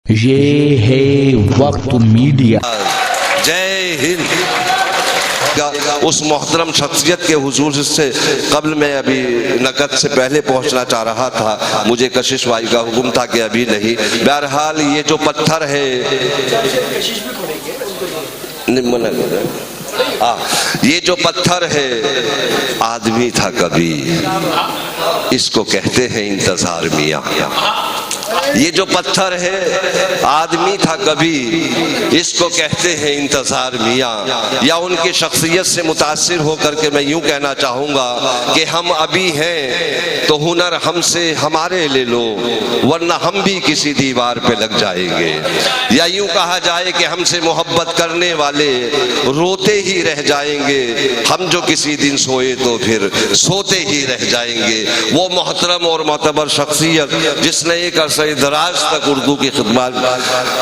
یہ ہے وقت میڈیا۔ جے ہند۔ اس محترم شخصیت کے حضور سے قبل میں ابھی نقد سے پہلے پہنچنا چاہ رہا تھا، مجھے کشش بھائی کا حکم تھا کہ ابھی نہیں۔ بہرحال یہ جو پتھر ہے، یہ جو پتھر ہے آدمی تھا کبھی، اس کو کہتے ہیں انتظار میاں۔ یہ جو پتھر ہے آدمی تھا کبھی، اس کو کہتے ہیں انتظار میاں۔ یا ان کی شخصیت سے متاثر ہو کر کے میں یوں کہنا چاہوں گا کہ ہم ابھی ہیں تو ہنر ہم سے ہمارے لے لو، ورنہ ہم بھی کسی دیوار پہ لگ جائیں گے۔ یا یوں کہا جائے کہ ہم سے محبت کرنے والے روتے ہی رہ جائیں گے، ہم جو کسی دن سوئے تو پھر سوتے ہی رہ جائیں گے۔ وہ محترم اور معتبر شخصیت جس نے ایک عرصہ دراز تک اردو کی خدمات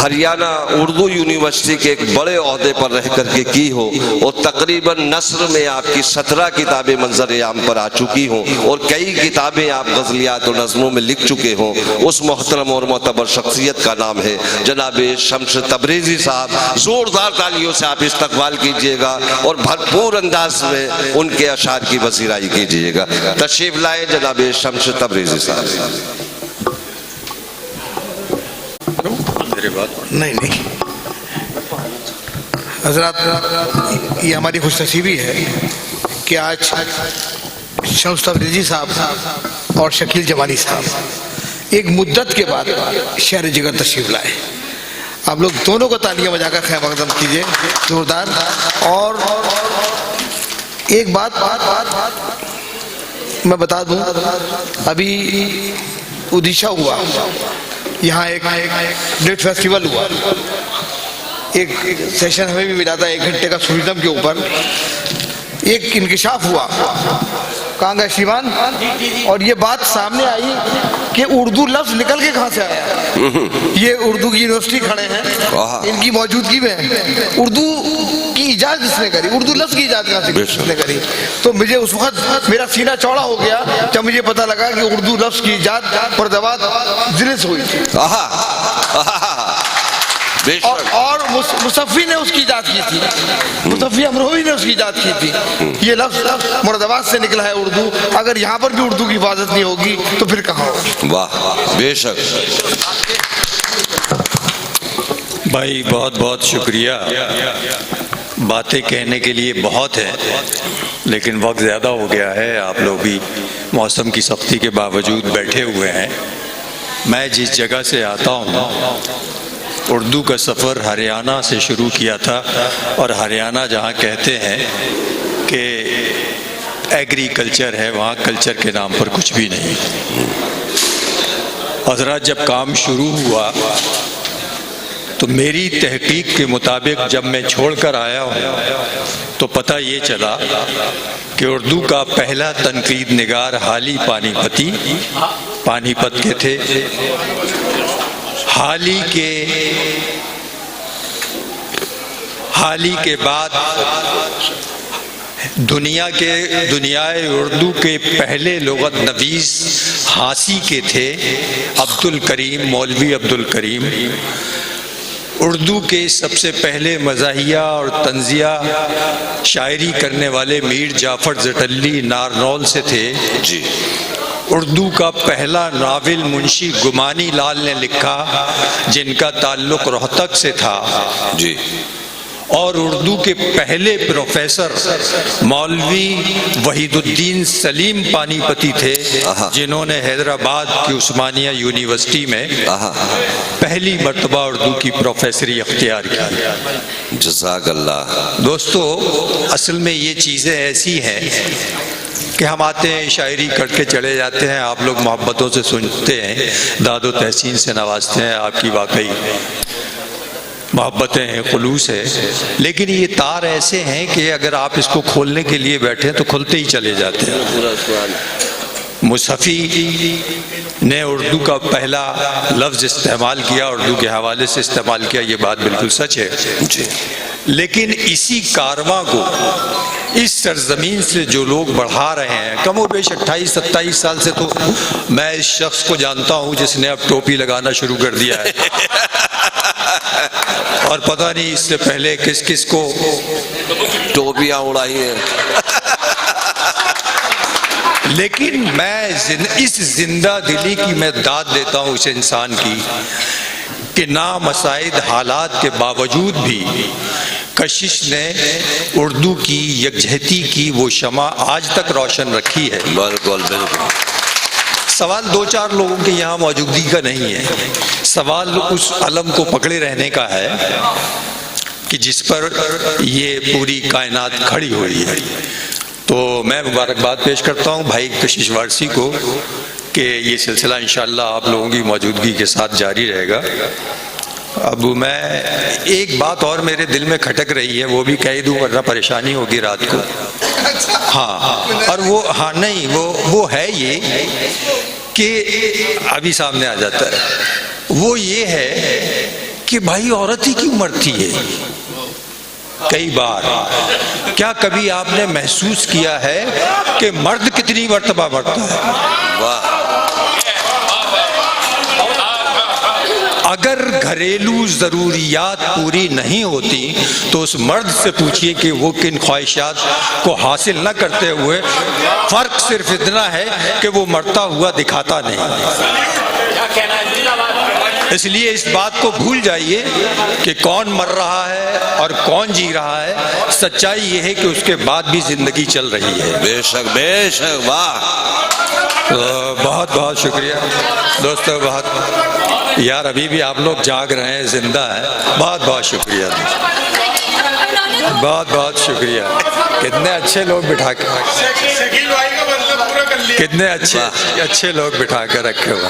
ہریانہ اردو یونیورسٹی کے ایک بڑے عہدے پر رہ کر کے کی ہو، اور تقریباً نثر میں آپ کی 17 کتابیں منظر عام پر آ چکی ہوں، اور کئی کتابیں آپ غزلیات اور نظموں میں لکھ چکے ہوں، اس محترم اور معتبر شخصیت کا نام ہے جناب شمس تبریزی صاحب۔ زوردار تالیوں سے آپ استقبال کیجئے گا اور بھرپور انداز میں ان کے اشعار کی پذیرائی کیجئے گا۔ تشریف لائے جناب شمس تبریزی صاحب۔ نہیں حضرات، یہ ہماری خوش نصیبی ہے کہ آج شمس تبریزی صاحب اور شکیل جمالی صاحب ایک مدت کے بعد شہر جگر تشریف لائے۔ آپ لوگ دونوں کو تالیاں بجا کر خیر مقدم کیجئے، زوردار۔ اور ایک بات میں بتا دوں، ابھی اڈیشہ ہوا، یہاں ایک ڈیٹ فیسٹیول ہوا، ایک سیشن ہمیں بھی ملا تھا 1 گھنٹے کا سوریزم کے اوپر، ایک انکشاف ہوا کہاں گئے شیوان، اور یہ بات سامنے آئی کہ اردو لفظ نکل کے کہاں سے آیا۔ یہ اردو کی یونیورسٹی کھڑے ہیں، ان کی موجودگی میں اردو کی ایجاد جس نے کری، اردو لفظ کی ایجاد کہاں سے کس نے کری، تو مجھے اس وقت میرا سینہ چوڑا ہو گیا جب مجھے پتا لگا کہ اردو لفظ کی ایجاد پردوات ضلع سے ہوئی تھی، اور مصفی نے اس کی ایجاد کی تھی، مصفی امروہی نے اس کی ایجاد کی تھی۔ یہ لفظ مرادآباد سے نکلا ہے اردو، اگر یہاں پر بھی اردو کی حفاظت نہیں ہوگی تو پھر کہاں ہوگی؟ واہ، بے شک بھائی، بہت بہت شکریہ۔ باتیں کہنے کے لیے بہت ہے لیکن وقت زیادہ ہو گیا ہے، آپ لوگ بھی موسم کی سختی کے باوجود بیٹھے ہوئے ہیں۔ میں جس جگہ سے آتا ہوں، اردو کا سفر ہریانہ سے شروع کیا تھا، اور ہریانہ جہاں کہتے ہیں کہ ایگریکلچر ہے، وہاں کلچر کے نام پر کچھ بھی نہیں۔ حضرات، جب کام شروع ہوا تو میری تحقیق کے مطابق جب میں چھوڑ کر آیا ہوں تو پتہ یہ چلا کہ اردو کا پہلا تنقید نگار حالی پانی پت کے تھے۔ حالی کے بعد دنیائے اردو کے پہلے لغت نویس ہانسی کے تھے عبدالکریم، مولوی عبدالکریم۔ اردو کے سب سے پہلے مزاحیہ اور طنزیہ شاعری کرنے والے میر جعفر زٹلی نارنول سے تھے۔ جی۔ اردو کا پہلا ناول منشی گمانی لال نے لکھا جن کا تعلق روہتک سے تھا۔ جی۔ اور اردو کے پہلے پروفیسر مولوی وحید الدین سلیم پانی پتی تھے جنہوں نے حیدرآباد کی عثمانیہ یونیورسٹی میں پہلی مرتبہ اردو کی پروفیسری اختیار کی۔ جزاک اللہ۔ دوستو، اصل میں یہ چیزیں ایسی ہیں کہ ہم آتے ہیں، شاعری کر کے چلے جاتے ہیں، آپ لوگ محبتوں سے سنتے ہیں، داد و تحسین سے نوازتے ہیں، آپ کی واقعی محبتیں ہیں، خلوص ہے، لیکن یہ تار ایسے ہیں کہ اگر آپ اس کو کھولنے کے لیے بیٹھیں تو کھلتے ہی چلے جاتے ہیں۔ مصحفی نے اردو کا پہلا لفظ استعمال کیا، اردو کے حوالے سے استعمال کیا، یہ بات بالکل سچ ہے، لیکن اسی کارواں کو اس سرزمین سے جو لوگ بڑھا رہے ہیں، کم و بیش 28-27 سال سے تو میں اس شخص کو جانتا ہوں جس نے اب ٹوپی لگانا شروع کر دیا ہے اور پتہ نہیں اس سے پہلے کس کس کو ٹوپیاں اڑائی ہیں. لیکن میں اس زندہ دلی کی میں داد دیتا ہوں اس انسان کی کہ نامساعد حالات کے باوجود بھی کشش نے اردو کی یکجہتی کی وہ شمع آج تک روشن رکھی ہے. بالکل بالکل. سوال دو چار لوگوں کے یہاں موجودگی کا نہیں ہے، سوال اس علم کو پکڑے رہنے کا ہے کہ جس پر یہ پوری کائنات کھڑی ہوئی ہے. تو میں مبارکباد پیش کرتا ہوں بھائی کشش وارسی کو کہ یہ سلسلہ انشاءاللہ آپ لوگوں کی موجودگی کے ساتھ جاری رہے گا. اب میں ایک بات اور میرے دل میں کھٹک رہی ہے، وہ بھی کہہ دوں ورنہ پریشانی ہوگی رات کو. ہاں، اور وہ ہاں نہیں وہ ہے یہ کہ ابھی سامنے آ جاتا ہے. وہ یہ ہے کہ بھائی عورت ہی کیوں مرتی ہے کئی بار؟ کیا کبھی آپ نے محسوس کیا ہے کہ مرد کتنی مرتبہ مرتا ہے؟ واہ. اگر گھریلو ضروریات پوری نہیں ہوتی تو اس مرد سے پوچھئے کہ وہ کن خواہشات کو حاصل نہ کرتے ہوئے فرق صرف اتنا ہے کہ وہ مرتا ہوا دکھاتا نہیں. اس لیے اس بات کو بھول جائیے کہ کون مر رہا ہے اور کون جی رہا ہے. سچائی یہ ہے کہ اس کے بعد بھی زندگی چل رہی ہے. بے شک بے شک. واہ. بہت بہت شکریہ دوستو. بہت یار ابھی بھی آپ لوگ جاگ رہے ہیں، زندہ ہیں. بہت بہت شکریہ، بہت بہت شکریہ. کتنے اچھے لوگ بٹھا کے کتنے اچھے لوگ بٹھا کے رکھے ہوئے.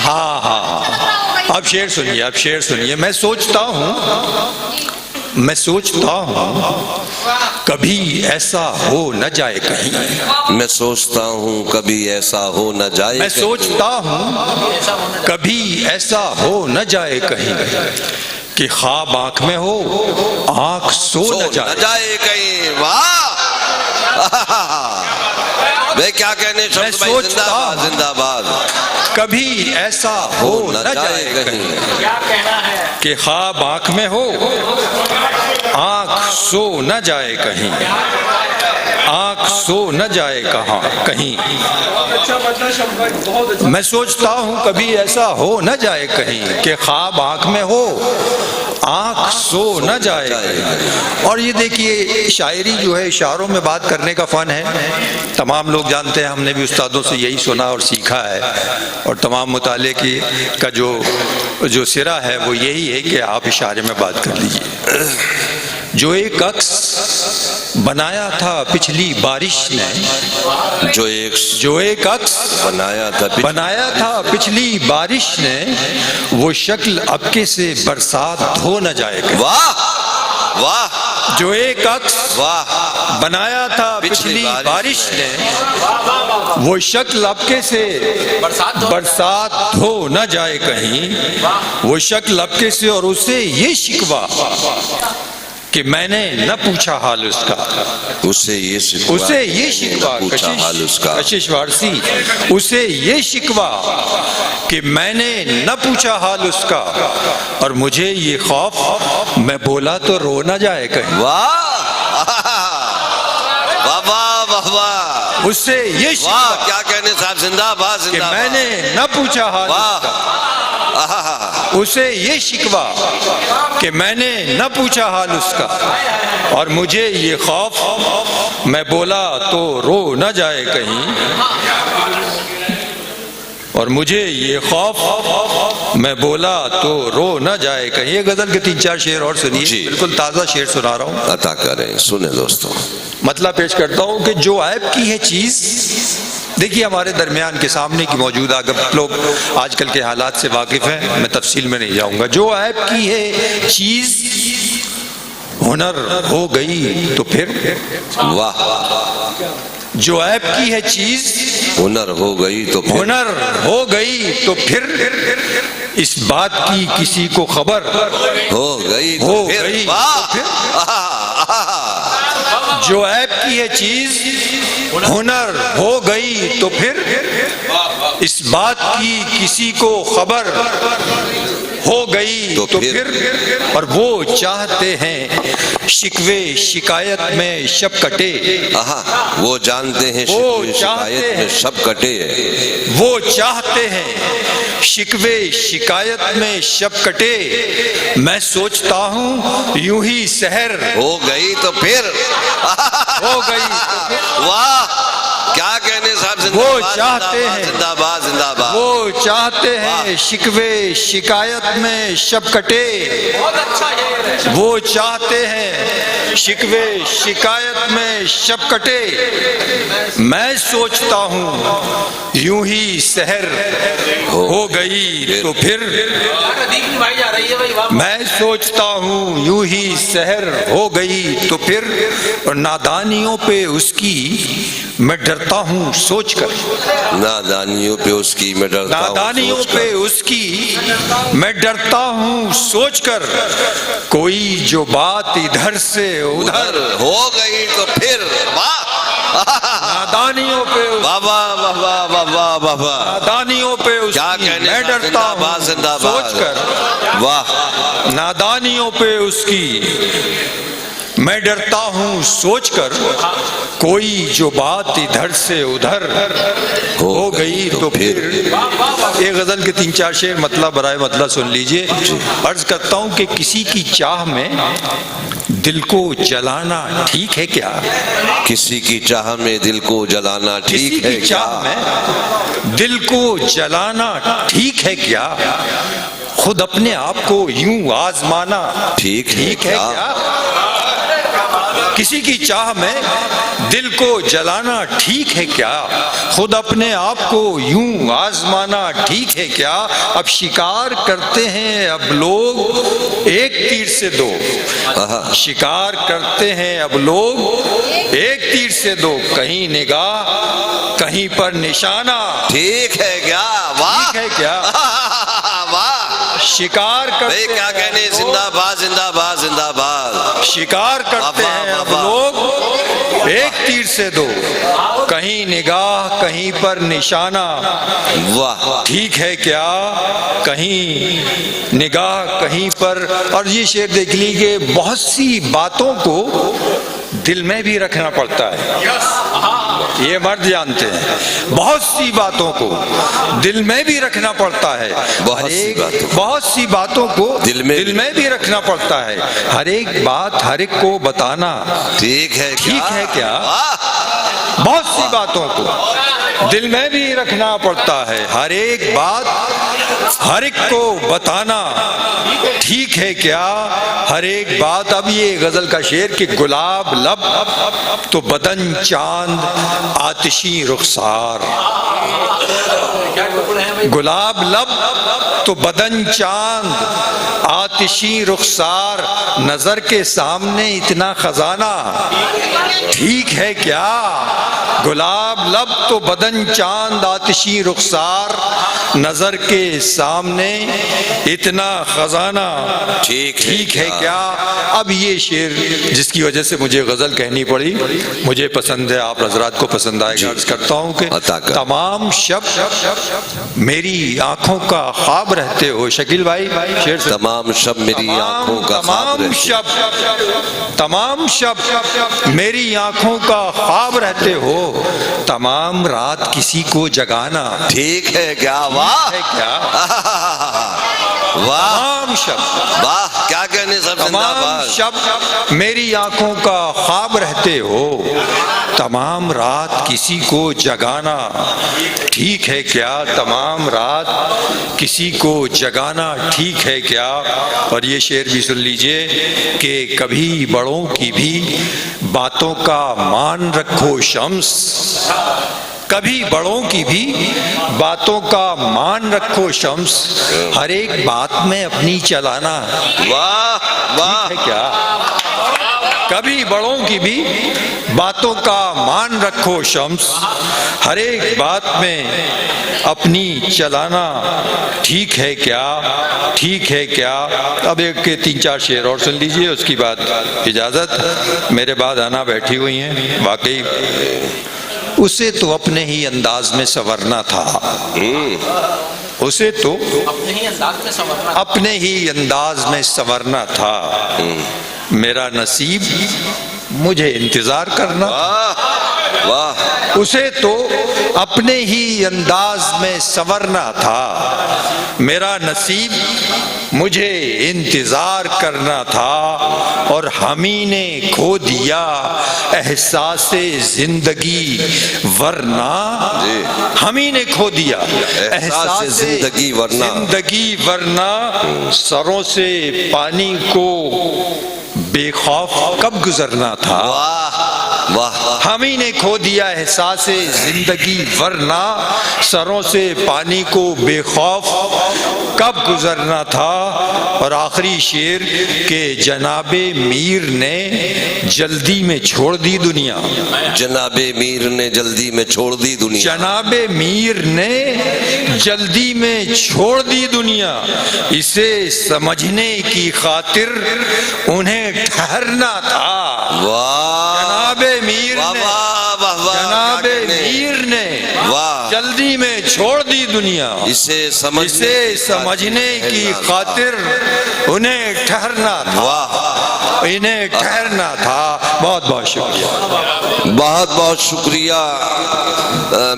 ہاں ہاں ہاں. اب شعر سنیے، اب شعر سنیے. میں سوچتا ہوں کبھی ایسا ہو نہ جائے کہیں. میں سوچتا ہوں کبھی ایسا ہو نہ جائے. میں سوچتا ہوں کبھی ایسا ہو نہ جائے کہیں کہ خواب آنکھ میں ہو آنکھ سو نہ جائے کہیں. واہ. میں کیا کہنے شمس بھائی، زندہ باد زندہ باد. کبھی ایسا ہو نہ جائے کہیں کہ خواب آنکھ میں ہو آنکھ سو نہ جائے کہیں. آنکھ سو نہ جائے کہیں. میں سوچتا ہوں کبھی ایسا ہو نہ جائے کہیں کہ خواب آنکھ میں ہو آنکھ سو نہ جائے کہیں. اور یہ دیکھیے شاعری جو ہے اشاروں میں بات کرنے کا فن ہے. تمام لوگ جانتے ہیں، ہم نے بھی استادوں سے یہی سنا اور سیکھا ہے. اور تمام مطالعے کا جو سرا ہے وہ یہی ہے کہ آپ اشارے میں بات کر لیجئے. جو ایک عکس بنایا تھا پچھلی بارش نے، جو ایک عکس بنایا تھا پچھلی بارش نے، وہ شکل ابکے سے برسات دھو نہ جائے گا. واہ واہ. جو ایک عکس بنایا تھا پچھلی بارش نے، وہ شکل ابکے سے برسات دھو نہ جائے کہیں. وہ شکل ابکے سے، اور اسے یہ شکوہ کہ میں نے نہ پوچھا حال اس کا. اسے یہ شکوہ کشش وارسی، اسے یہ شکوہ کہ میں نے نہ پوچھا حال اس کا، اور مجھے یہ خوف میں بولا تو رو نہ جائے کہیں. واہ واہ واہ واہ. اسے یہ شکوہ کیا کہنے صاحب، زندہ باد کہ میں نے نہ پوچھا حال اس کا. اسے یہ شکوہ کہ میں نے نہ پوچھا حال اس کا، اور مجھے یہ خوف میں بولا تو رو نہ جائے کہیں. اور مجھے یہ خوف میں بولا تو رو نہ جائے کہیں. یہ غزل کے 3-4 شعر اور سنیے. بالکل تازہ شعر سنا رہا ہوں، عطا کریں. سنیں دوستوں. مطلب پیش کرتا ہوں کہ جو عیب کی ہے چیز، دیکھیے ہمارے درمیان کے سامنے کی موجودہ، اگر لوگ آج کل کے حالات سے واقف ہیں، میں تفصیل میں نہیں جاؤں گا. جو عیب کی ہے چیز ہنر ہو گئی تو پھر. واہ. جو عیب کی ہے چیز ہنر ہو گئی تو پھر. ہنر ہو گئی تو پھر اس بات کی کسی کو خبر ہو گئی. جو عیب کی ہے چیز ہنر ہو گئی تو پھر اس بات کی کسی کو خبر ہو گئی تو تو پھر اور وہ چاہتے ہیں شکوے شکایت میں شب کٹے، وہ جانتے ہیں شکوے شکایت میں شب کٹے، وہ چاہتے ہیں شکوے شکایت میں شب کٹے، میں سوچتا ہوں یوں ہی سحر ہو گئی تو پھر ہو گئی، واہ کیا کہنے صاحب، زندہ وہ باد چاہتے ہیں زندہ باد زندہ باد، وہ چاہتے ہیں شکوے شکایت میں شب کٹے، وہ چاہتے ہیں شکوے شکایت میں شب کٹے، میں سوچتا ہوں یوں ہی سحر ہو گئی تو پھر، میں سوچتا ہوں یوں ہی سحر ہو گئی تو پھر، اور نادانیوں پہ اس کی میں ڈرتا ہوں سوچ کر، نادانیوں پہ اس کی میں ڈرتا ہوں، نادانیوں پہ اس کی میں ڈرتا ہوں سوچ کر، کوئی جو بات ادھر سے ادھر ہو گئی تو پھر، نادانیوں پہ بابا بابا بابا بابا، نادانیوں پہ اس کیا کی کہنے میں صاحب، ڈرتا زندہ باد ہوں زندہ سوچ باد، کر، واہ نادانیوں پہ اس کی میں ڈرتا ہوں سوچ کر، کوئی جو بات ادھر سے ادھر ہو گئی تو پھر، ایک غزل کے 3-4 شعر مطلب برائے مطلب سن لیجئے۔ عرض کرتا ہوں کہ کسی کی چاہ میں دل کو جلانا ٹھیک ہے کیا؟ کسی کی چاہ میں دل کو جلانا ٹھیک ہے کسی کی کیا؟ چاہ میں دل کو جلانا ٹھیک ہے کیا؟ خود اپنے آپ کو یوں آزمانا ٹھیک ہے کیا؟ کسی کی چاہ میں دل کو جلانا ٹھیک ہے کیا؟ خود اپنے آپ کو یوں آزمانا ٹھیک ہے کیا؟ اب شکار کرتے ہیں اب لوگ ایک تیر سے دو، شکار کرتے ہیں اب لوگ ایک تیر سے دو، کہیں نگاہ کہیں پر نشانہ ٹھیک ہے کیا؟ واہ ٹھیک ہے کیا؟ واہ، شکار کرتے کیا کہنے، ہیں زندہ باد زندہ باد زندہ باد، شکار کرتے ہیں اب لوگ ایک تیر سے دو، کہیں نگاہ کہیں پر نشانہ، واہ ٹھیک ہے کیا؟ کہیں نگاہ کہیں پر۔ اور یہ شعر دیکھ لیجیے، بہت سی باتوں کو دل میں بھی رکھنا پڑتا ہے، یہ مرد جانتے ہیں، بہت سی باتوں کو دل میں بھی رکھنا پڑتا ہے، بہت سی باتوں کو دل میں بھی رکھنا پڑتا ہے، ہر ایک بات ہر ایک کو بتانا ٹھیک ہے کیا؟ بہت سی باتوں کو دل میں بھی رکھنا پڑتا ہے، ہر ایک بات ہر ایک کو بتانا ٹھیک ہے کیا؟ ہر ایک بات۔ اب یہ غزل کا شعر کہ گلاب لب تو بدن چاند آتشی رخسار، گلاب لب تو بدن چاند آتشی رخسار، نظر کے سامنے اتنا خزانہ ٹھیک ہے کیا؟ گلاب لب تو بدن چاند آتشی رخسار، نظر کے سامنے اتنا خزانہ ٹھیک ہے کیا؟ اب یہ شعر جس کی وجہ سے مجھے غزل کہنی پڑی، مجھے پسند ہے، آپ حضرات کو پسند آئے گا۔ عرض کرتا ہوں کہ تمام شب میری آنکھوں کا خواب رہتے ہو، شکیل بھائی شعر سے، تمام شب میری آنکھوں کا خواب تمام شب میری آنکھوں کا خواب رہتے ہو، تمام رات کسی کو جگانا ٹھیک ہے کیا؟ واہ ہے کیا؟ واہ تمام شب، واہ کیا کہنے سب، زندہ تمام باد، شب میری آنکھوں کا خواب رہتے ہو، تمام رات کسی کو جگانا ٹھیک ہے کیا؟ تمام رات کسی کو جگانا ٹھیک ہے کیا؟ اور یہ شعر بھی سن لیجئے کہ کبھی بڑوں کی بھی باتوں کا مان رکھو شمس، کبھی بڑوں کی بھی باتوں کا مان رکھو شمس، ہر ایک بات میں اپنی چلانا واہ واہ ہے کیا؟ کبھی بڑوں کی بھی باتوں کا مان رکھو شمس، ہر ایک بات میں اپنی چلانا ٹھیک ہے کیا؟ ٹھیک ہے کیا؟ اب ایک 3-4 شعر اور سن لیجئے، اس کی بعد اجازت۔ میرے بعد آنا بیٹھی ہوئی ہیں، واقعی اسے تو اپنے ہی انداز میں سنورنا تھا، اسے تو اپنے ہی انداز میں سنورنا اپنے ہی انداز میں سنورنا تھا، میرا نصیب مجھے انتظار کرنا، واہ واہ، اسے تو اپنے ہی انداز میں سنورنا تھا، میرا نصیب مجھے انتظار کرنا تھا، اور ہمیں نے کھو دیا احساس زندگی ورنہ، ہمیں نے کھو دیا احساس زندگی ورنہ سروں سے پانی کو بے خوف کب گزرنا تھا، واہ واہ، ہمیں نے کھو دیا احساس زندگی ورنہ سروں سے پانی کو بے خوف کب گزرنا تھا۔ اور آخری شعر کہ جناب میر نے جلدی میں چھوڑ دی دنیا، جناب میر نے جلدی میں چھوڑ دی دنیا، جناب میر نے جلدی میں چھوڑ دی دنیا، اسے سمجھنے کی خاطر انہیں ٹھہرنا تھا، واہ جناب میر واہ نے واہ واہ واہ، جناب کیا کہنے؟ میر نے واہ، جلدی میں چھوڑ دی دنیا، اسے سمجھنے کی خاطر انہیں ٹھہرنا تھا، واہ، انہیں ٹھہرنا تھا۔ بہت بہت شکریہ، بہت بہت شکریہ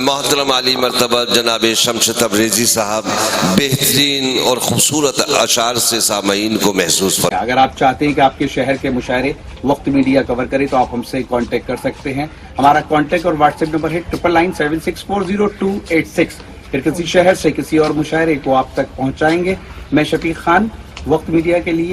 محترم عالی مرتبہ جناب شمس تبریزی صاحب، بہترین اور خوبصورت اشعار سے سامعین کو محسوس فرمائیں۔ اگر آپ چاہتے ہیں کہ آپ کے شہر کے مشاعرے وقت میڈیا کور کرے تو آپ ہم سے کانٹیکٹ کر سکتے ہیں۔ ہمارا کانٹیکٹ اور واٹس ایپ نمبر ہے 9997640286۔ پھر کسی شہر سے کسی اور مشاعرے کو آپ تک پہنچائیں گے۔ میں شفیق خان، وقت میڈیا کے لیے۔